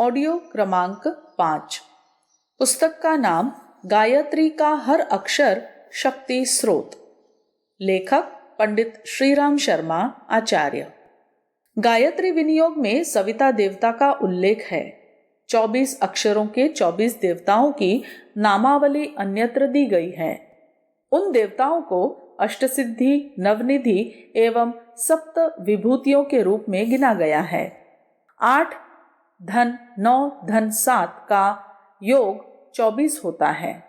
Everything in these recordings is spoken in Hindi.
ऑडियो क्रमांक 5। पुस्तक का नाम गायत्री का हर अक्षर शक्ति स्रोत। लेखक पंडित श्रीराम शर्मा आचार्य। गायत्री विनियोग में सविता देवता का उल्लेख है। 24 अक्षरों के 24 देवताओं की नामावली अन्यत्र दी गई है। उन देवताओं को अष्टसिद्धि, नवनिधि एवं सप्त विभूतियों के रूप में गिना गया है। 8 धन 9 धन 7 का योग 24 होता है।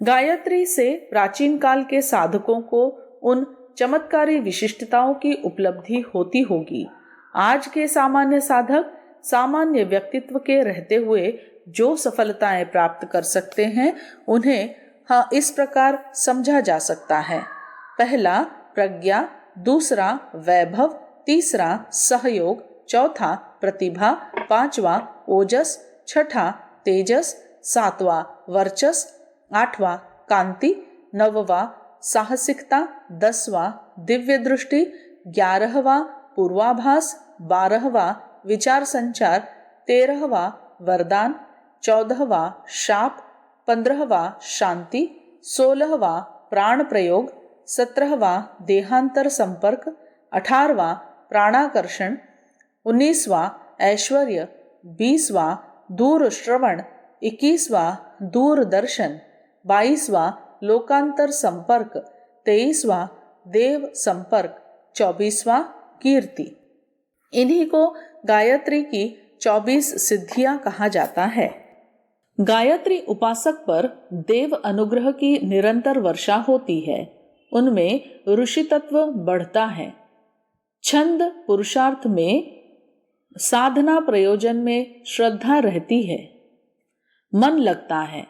गायत्री से प्राचीन काल के साधकों को उन चमत्कारी विशिष्टताओं की उपलब्धि होती होगी। आज के सामान्य साधक सामान्य व्यक्तित्व के रहते हुए जो सफलताएं प्राप्त कर सकते हैं, उन्हें इस प्रकार समझा जा सकता है। पहला प्रज्ञा, दूसरा वैभव, तीसरा सहयोग, चौथा प्रतिभा, पांचवा ओजस, छठा तेजस, सातवां वर्चस, आठवां कांति, नववां साहसिकता, 10वां दिव्य दृष्टि, 11वां पूर्वाभास, 12वां विचार संचार, 13वां वरदान, 14वां शाप, 15वां शांति, 16वां प्राण प्रयोग, 17वां देहांतर संपर्क, 18वां प्राणाकर्षण, 19वां ऐश्वर्य, 20वां दूर श्रवण, 21वां दूरदर्शन, 22वां लोकांतर संपर्क, 23वां देव संपर्क, 24वां कीर्ति। इन्हीं को गायत्री की 24 सिद्धियां कहा जाता है। गायत्री उपासक पर देव अनुग्रह की निरंतर वर्षा होती है। उनमें ऋषि तत्व बढ़ता है। छंद पुरुषार्थ में, साधना प्रयोजन में श्रद्धा रहती है, मन लगता है।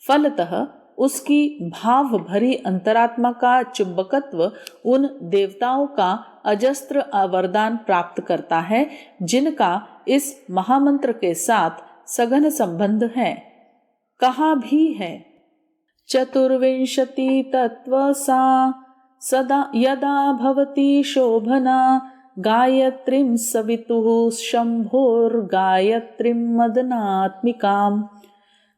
फलतः उसकी भाव भरी अंतरात्मा का चुंबकत्व उन देवताओं का अजस्त्र वरदान प्राप्त करता है, जिनका इस महामंत्र के साथ सघन संबंध है। कहा भी है, चतुर्विंशति तत्व सा सदा यदा भवति शोभना, गायत्रीं सवितुः शंभोर्गायत्रीं मदनात्मिकाम्,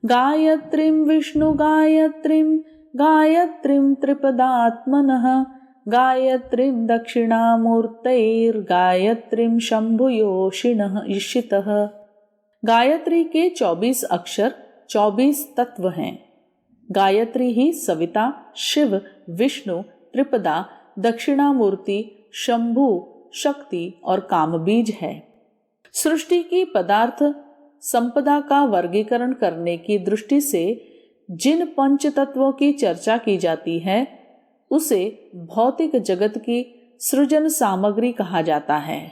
गायत्रीं विष्णु गायत्रीं गायत्रीं त्रिपदात्मनः, गायत्रीं दक्षिणामूर्तैर्गायत्रीं शंभुयोषिणः ईशितः। गायत्री के 24 अक्षर 24 तत्व हैं। गायत्री ही सविता, शिव, विष्णु, त्रिपदा, दक्षिणामूर्ति, शंभु, शक्ति और कामबीज है। सृष्टि की पदार्थ संपदा का वर्गीकरण करने की दृष्टि से जिन पंच तत्वों की चर्चा की जाती है, उसे भौतिक जगत की सृजन सामग्री कहा जाता है।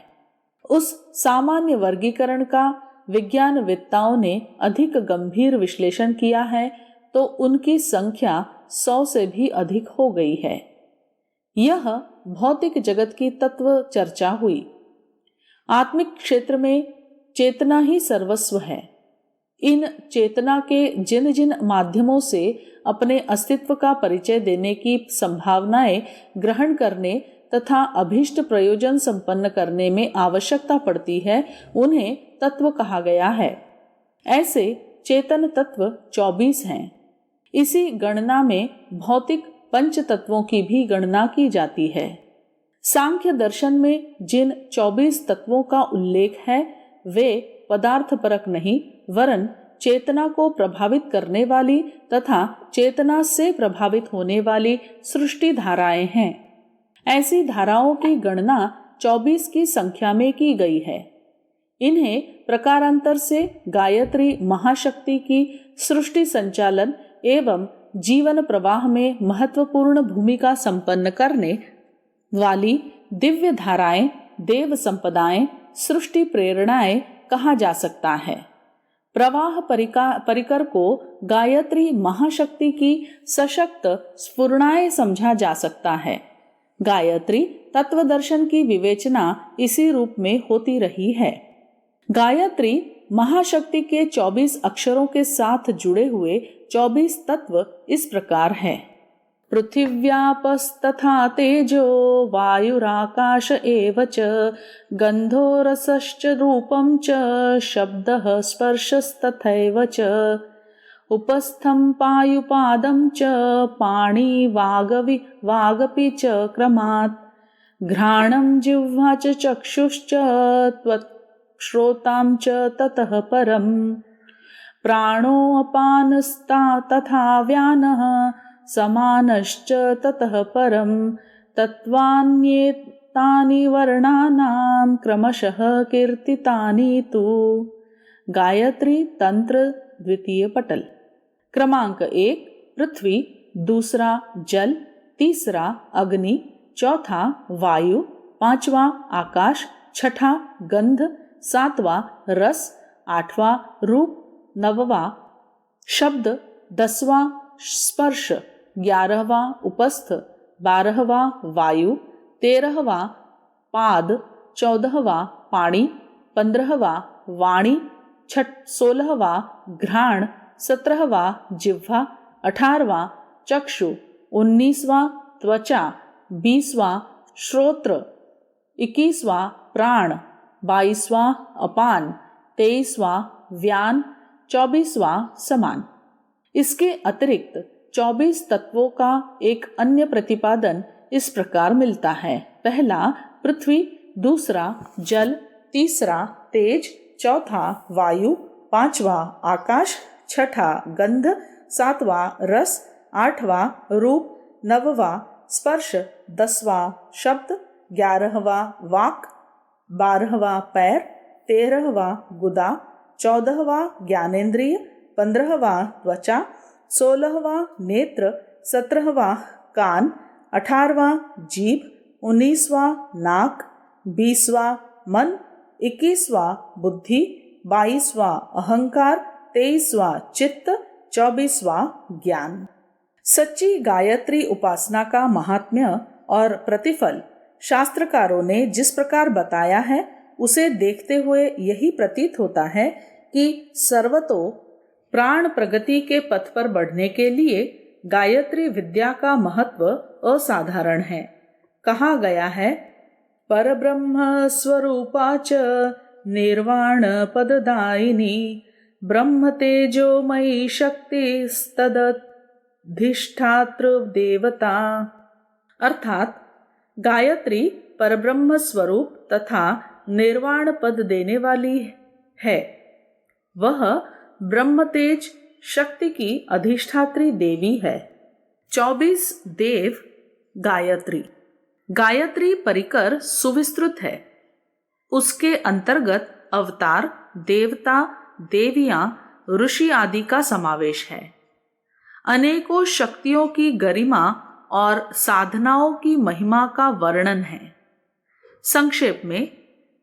उस सामान्य वर्गीकरण का विज्ञानवेत्ताओं ने अधिक गंभीर विश्लेषण किया है तो उनकी संख्या 100 से भी अधिक हो गई है। यह भौतिक जगत की तत्व चर्चा हुई। आत्मिक क्षेत्र में चेतना ही सर्वस्व है। इन चेतना के जिन जिन माध्यमों से अपने अस्तित्व का परिचय देने की संभावनाएं ग्रहण करने तथा अभीष्ट प्रयोजन संपन्न करने में आवश्यकता पड़ती है, उन्हें तत्व कहा गया है। ऐसे चेतन तत्व 24 हैं। इसी गणना में भौतिक पंच तत्वों की भी गणना की जाती है। सांख्य दर्शन में जिन 24 तत्वों का उल्लेख है, वे पदार्थपरक नहीं, वरन चेतना को प्रभावित करने वाली तथा चेतना से प्रभावित होने वाली सृष्टि धाराएं हैं। ऐसी धाराओं की गणना 24 की संख्या में की गई है। इन्हें प्रकारांतर से गायत्री महाशक्ति की सृष्टि संचालन एवं जीवन प्रवाह में महत्वपूर्ण भूमिका संपन्न करने वाली दिव्य धाराएं, देव संपदाएं, सृष्टि प्रेरणाएं कहा जा सकता है। प्रवाह परिकर को गायत्री महाशक्ति की सशक्त स्फुरणाएं समझा जा सकता है। गायत्री तत्व दर्शन की विवेचना इसी रूप में होती रही है। गायत्री महाशक्ति के 24 अक्षरों के साथ जुड़े हुए 24 तत्व इस प्रकार है। पृथिव्यापस्तथा तेजो वायुराकाश एव च गन्धो रसश्च रूपं च शब्दः स्पर्शस्तथैव च उपस्थं पायुपादं च वागपि च क्रमात् घ्राणं जिह्वा च चक्षुश्च त्वक्श्रोतां च ततः परम् प्राणोऽपानस्ता तथा व्यानः समानश्च ततः परं तत्त्वान्येतानि वर्णानां क्रमशः कीर्तितानि तु। गायत्री तंत्र द्वितीय पटल। क्रमांक 1 पृथ्वी, दूसरा जल, तीसरा अग्नि, चौथा वायु, पांचवा आकाश, छठा गंध, सातवां रस, आठवां रूप, नववां शब्द, 10वां स्पर्श, 11वां उपस्थ, 12वां वायु, 13वां पाद, 14वां पाणी, 15वां वाणी, 16वां घ्राण, 17वां जिह्वा, 18वां चक्षु, 19वां त्वचा, 20वां श्रोत्र, 21वां प्राण, 22वां अपान, 23वां व्यान, 24वां समान। इसके अतिरिक्त 24 तत्वों का एक अन्य प्रतिपादन इस प्रकार मिलता है। पहला पृथ्वी, दूसरा जल, तीसरा तेज, चौथा वायु, पांचवा आकाश, छठा गंध, सातवां रस, आठवां रूप, नववां स्पर्श, 10वां शब्द, 11वां वाक, 12वां पैर, 13वां गुदा, 14वां ज्ञानेंद्रिय, 15वां त्वचा, 16वां नेत्र, 17वां कान, 18वां जीभ, 19वां नाक, 20वां मन, 21वां बुद्धि, 22वां अहंकार, 23वां चित्त, 24वां ज्ञान। सच्ची गायत्री उपासना का महात्म्य और प्रतिफल शास्त्रकारों ने जिस प्रकार बताया है उसे देखते हुए यही प्रतीत होता है कि सर्वतो प्राण प्रगति के पथ पर बढ़ने के लिए गायत्री विद्या का महत्व असाधारण है। कहा गया है, परब्रह्म स्वरूपा च निर्वाण पददायिनी ब्रह्म तेजोमयी शक्तिस्तदधिष्ठातृ देवता। अर्थात गायत्री परब्रह्म स्वरूप तथा निर्वाण पद देने वाली है। वह ब्रह्म तेज शक्ति की अधिष्ठात्री देवी है। 24 देव गायत्री। गायत्री परिकर सुविस्तृत है। उसके अंतर्गत अवतार, देवता, देवियां, ऋषि आदि का समावेश है। अनेकों शक्तियों की गरिमा और साधनाओं की महिमा का वर्णन है। संक्षेप में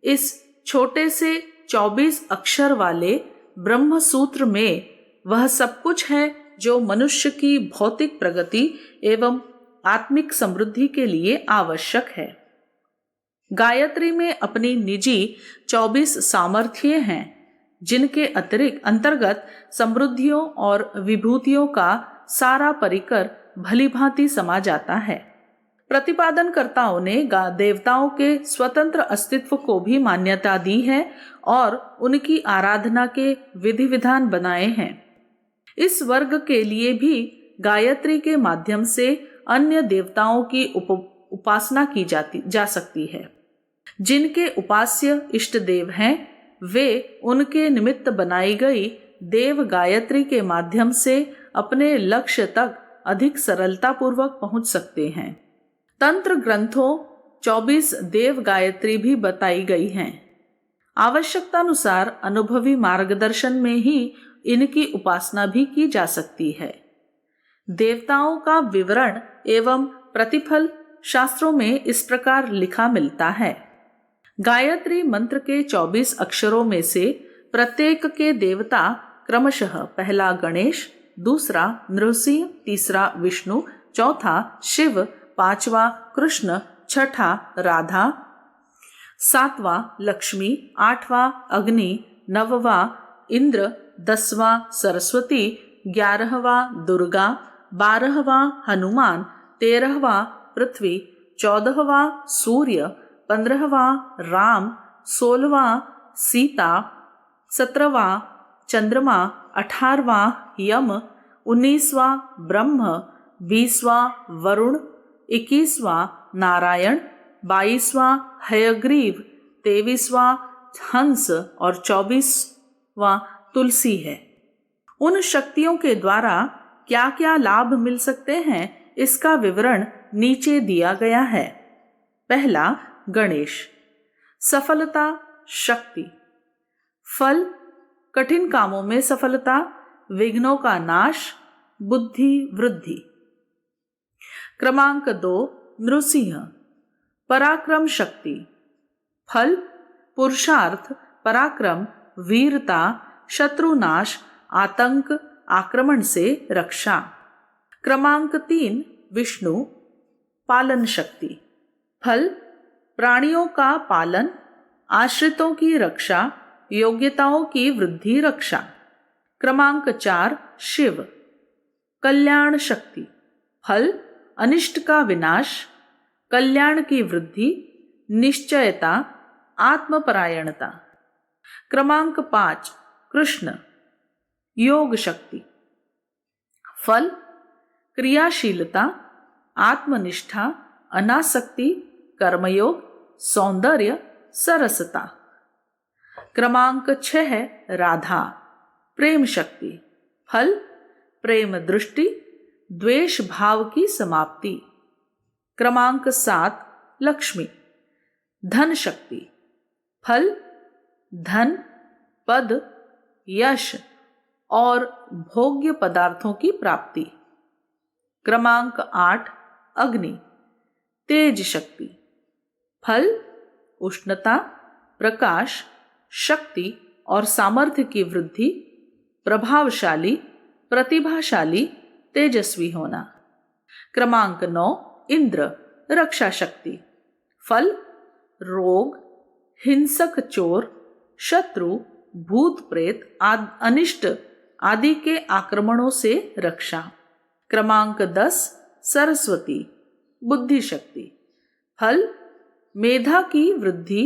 इस छोटे से 24 अक्षर वाले ब्रह्म सूत्र में वह सब कुछ है जो मनुष्य की भौतिक प्रगति एवं आत्मिक समृद्धि के लिए आवश्यक है। गायत्री में अपनी निजी 24 सामर्थ्य हैं, जिनके अंतर्गत समृद्धियों और विभूतियों का सारा परिकर भलीभांति समा जाता है। प्रतिपादनकर्ताओं ने देवताओं के स्वतंत्र अस्तित्व को भी मान्यता दी है और उनकी आराधना के विधि विधान बनाए हैं। इस वर्ग के लिए भी गायत्री के माध्यम से अन्य देवताओं की उपासना की जा सकती है। जिनके उपास्य इष्ट देव हैं, वे उनके निमित्त बनाई गई देव गायत्री के माध्यम से अपने लक्ष्य तक अधिक सरलता पूर्वक पहुंच सकते हैं। तंत्र ग्रंथों 24 देव गायत्री भी बताई गई हैं। आवश्यकतानुसार अनुभवी मार्गदर्शन में ही इनकी उपासना भी की जा सकती है। देवताओं का विवरण एवं प्रतिफल शास्त्रों में इस प्रकार लिखा मिलता है। गायत्री मंत्र के 24 अक्षरों में से प्रत्येक के देवता क्रमशः पहला गणेश, दूसरा नृसिंह, तीसरा विष्णु, चौथा शिव, पांचवा कृष्ण, छठा राधा, सातवां लक्ष्मी, आठवां अग्नि, नववां इंद्र, 10वां सरस्वती, 11वां दुर्गा, 12वां हनुमान, 13वां पृथ्वी, 14वां सूर्य, 15वां राम, 16वां सीता, 17वां चंद्रमा, 18वां यम, 19वां ब्रह्म, 20वां वरुण, 21वां नारायण, 22वां हयग्रीव, 23वां हंस और 24वां तुलसी है। उन शक्तियों के द्वारा क्या क्या लाभ मिल सकते हैं, इसका विवरण नीचे दिया गया है। पहला, गणेश। सफलता, शक्ति, फल, कठिन कामों में सफलता, विघ्नों का नाश, बुद्धि वृद्धि। क्रमांक 2, नृसिंह। पराक्रम, शक्ति, फल, पुरुषार्थ, पराक्रम, वीरता, शत्रुनाश, आतंक, आक्रमण से रक्षा। क्रमांक 3, विष्णु। पालन शक्ति, फल, प्राणियों का पालन, आश्रितों की रक्षा, योग्यताओं की वृद्धि रक्षा। क्रमांक 4, शिव। कल्याण शक्ति, फल, अनिष्ट का विनाश, कल्याण की वृद्धि, निश्चयता, आत्मपरायणता। क्रमांक 5, कृष्ण। योग शक्ति, फल, क्रियाशीलता, आत्मनिष्ठा, अनासक्ति, कर्मयोग, सौंदर्य, सरसता। क्रमांक 6, राधा। प्रेम शक्ति, फल, प्रेम दृष्टि, द्वेष भाव की समाप्ति। क्रमांक 7, लक्ष्मी। धन शक्ति, फल, धन, पद, यश और भोग्य पदार्थों की प्राप्ति। क्रमांक 8, अग्नि। तेज शक्ति, फल, उष्णता, प्रकाश, शक्ति और सामर्थ्य की वृद्धि, प्रभावशाली, प्रतिभाशाली, तेजस्वी होना। क्रमांक 9, इंद्र। रक्षा शक्ति, फल, रोग, हिंसक चोर, शत्रु, भूत प्रेत, अनिष्ट आदि के आक्रमणों से रक्षा। क्रमांक 10, सरस्वती। बुद्धि शक्ति, फल, मेधा की वृद्धि,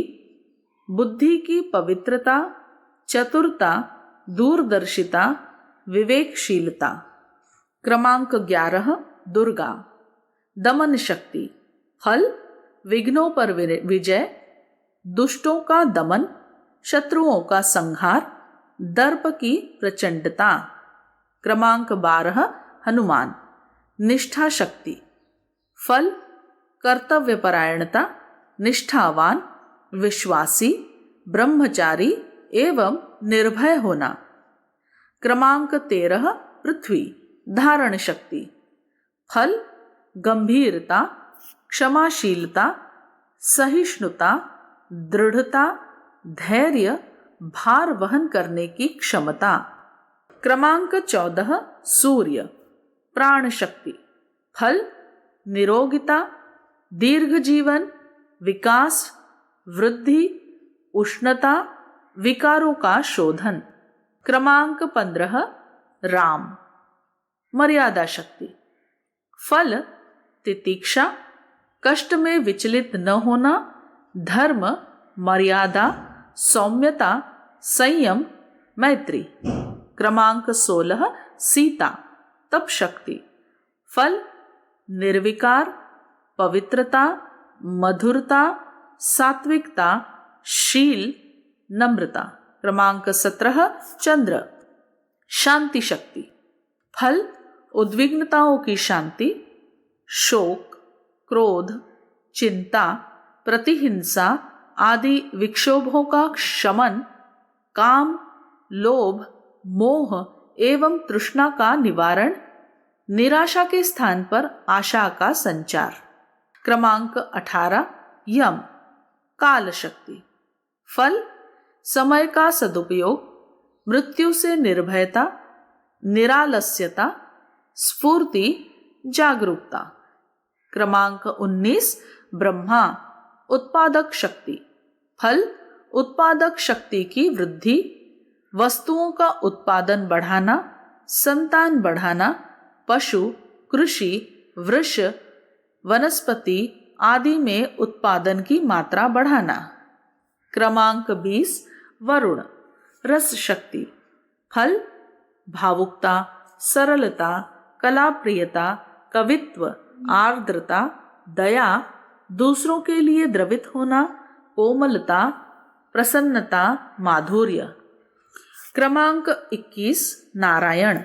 बुद्धि की पवित्रता, चतुरता, दूरदर्शिता, विवेकशीलता। क्रमांक 11, दुर्गा। दमन शक्ति, फल, विघ्नों पर विजय, दुष्टों का दमन, शत्रुओं का संहार, दर्प की प्रचंडता। क्रमांक 12, हनुमान। निष्ठा शक्ति, फल, कर्तव्यपरायणता, निष्ठावान, विश्वासी, ब्रह्मचारी एवं निर्भय होना। क्रमांक 13, पृथ्वी। धारण शक्ति, फल, गंभीरता, क्षमाशीलता, सहिष्णुता, दृढ़ता, धैर्य, भार वहन करने की क्षमता। क्रमांक 14, सूर्य। प्राण शक्ति, फल, निरोगिता, दीर्घ जीवन, विकास, वृद्धि, उष्णता, विकारों का शोधन। क्रमांक 15, राम। मर्यादा शक्ति, फल, तितिक्षा, कष्ट में विचलित न होना, धर्म, मर्यादा, सौम्यता, संयम, मैत्री। क्रमांक 16, सीता। तप शक्ति, फल, निर्विकार, पवित्रता, मधुरता, सात्विकता, शील, नम्रता। क्रमांक 17, चंद्र। शांति शक्ति, फल, उद्विग्नताओं की शांति, शोक, क्रोध, चिंता, प्रतिहिंसा आदि विक्षोभों का शमन, काम, लोभ, मोह एवं तृष्णा का निवारण, निराशा के स्थान पर आशा का संचार। क्रमांक 18, यम। काल शक्ति, फल, समय का सदुपयोग, मृत्यु से निर्भयता, निरालस्यता, स्फूर्ति, जागरूकता। क्रमांक 19, ब्रह्मा। उत्पादक शक्ति, फल, उत्पादक शक्ति की वृद्धि, वस्तुओं का उत्पादन बढ़ाना, संतान बढ़ाना, पशु, कृषि, वृक्ष, वनस्पति आदि में उत्पादन की मात्रा बढ़ाना। क्रमांक 20 वरुण रस शक्ति। फल भावुकता, सरलता, कलाप्रियता, कवित्व, आर्द्रता, दया, दूसरों के लिए द्रवित होना, कोमलता, प्रसन्नता, माधुर्य। क्रमांक 21 नारायण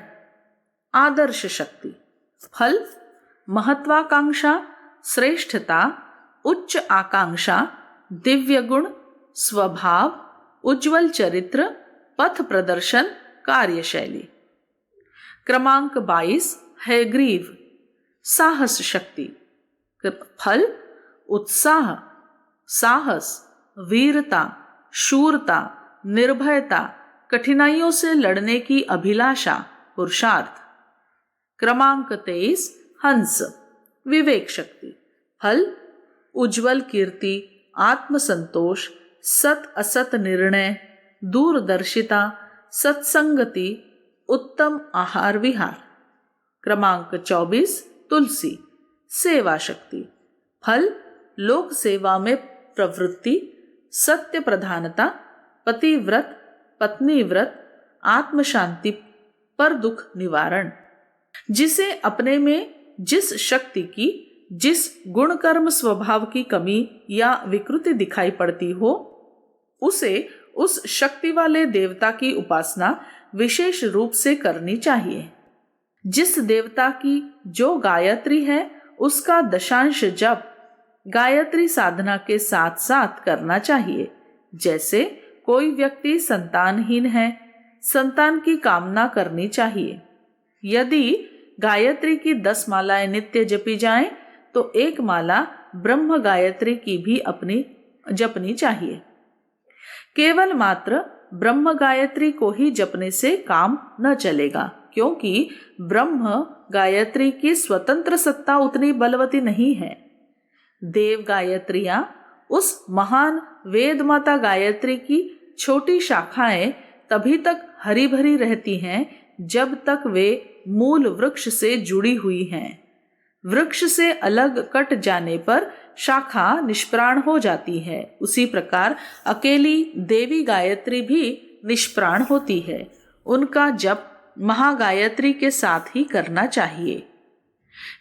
आदर्श शक्ति। फल महत्वाकांक्षा, श्रेष्ठता, उच्च आकांक्षा, दिव्य गुण, स्वभाव, उज्जवल चरित्र, पथ प्रदर्शन, कार्यशैली। क्रमांक 22 हैग्रीव साहस शक्ति। फल उत्साह, साहस, वीरता, शूरता, निर्भयता, कठिनाइयों से लड़ने की अभिलाषा, पुरुषार्थ। क्रमांक 23 हंस विवेक शक्ति। फल उज्जवल कीर्ति, आत्मसंतोष, सत असत निर्णय, दूरदर्शिता, सत्संगति, उत्तम आहार विहार। क्रमांक 24 तुलसी सेवा शक्ति। फल लोक सेवा में प्रवृत्ति, सत्य प्रधानता, पतिव्रत, पत्नी व्रत, आत्म शांति, पर दुख निवारण। जिसे अपने में जिस शक्ति की, जिस गुण कर्म स्वभाव की कमी या विकृति दिखाई पड़ती हो, उसे उस शक्ति वाले देवता की उपासना विशेष रूप से करनी चाहिए। जिस देवता की जो गायत्री है उसका दशांश जप गायत्री साधना के साथ साथ करना चाहिए। जैसे कोई व्यक्ति संतानहीन है, संतान की कामना करनी चाहिए। यदि गायत्री की 10 मालाएं नित्य जपी जाएं, तो एक माला ब्रह्म गायत्री की भी अपनी जपनी चाहिए। केवल मात्र ब्रह्म गायत्री को ही जपने से काम न चलेगा, क्योंकि ब्रह्म गायत्री की स्वतंत्र सत्ता उतनी बलवती नहीं है। देव गायत्रियां उस महान वेद माता गायत्री की छोटी शाखाएं तभी तक हरी भरी रहती हैं जब तक वे मूल वृक्ष से जुड़ी हुई हैं। वृक्ष से अलग कट जाने पर शाखा निष्प्राण हो जाती है। उसी प्रकार अकेली देवी गायत्री भी निष्प्राण होती है। उनका जप महागायत्री के साथ ही करना चाहिए।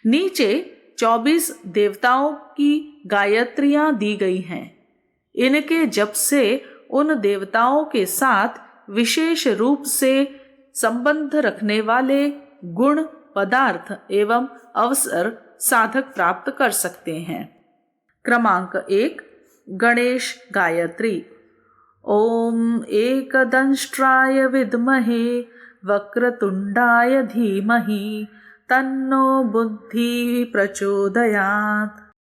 नीचे 24 देवताओं की गायत्रियां दी गई हैं। इनके जप से उन देवताओं के साथ विशेष रूप से संबंध रखने वाले गुण, पदार्थ एवं अवसर साधक प्राप्त कर सकते हैं। क्रमांक 1 गणेश गायत्री। ओम एकदंष्ट्राय विद्महे वक्रतुंडाय धीमहि तन्नो बुद्धि प्रचोदयात्।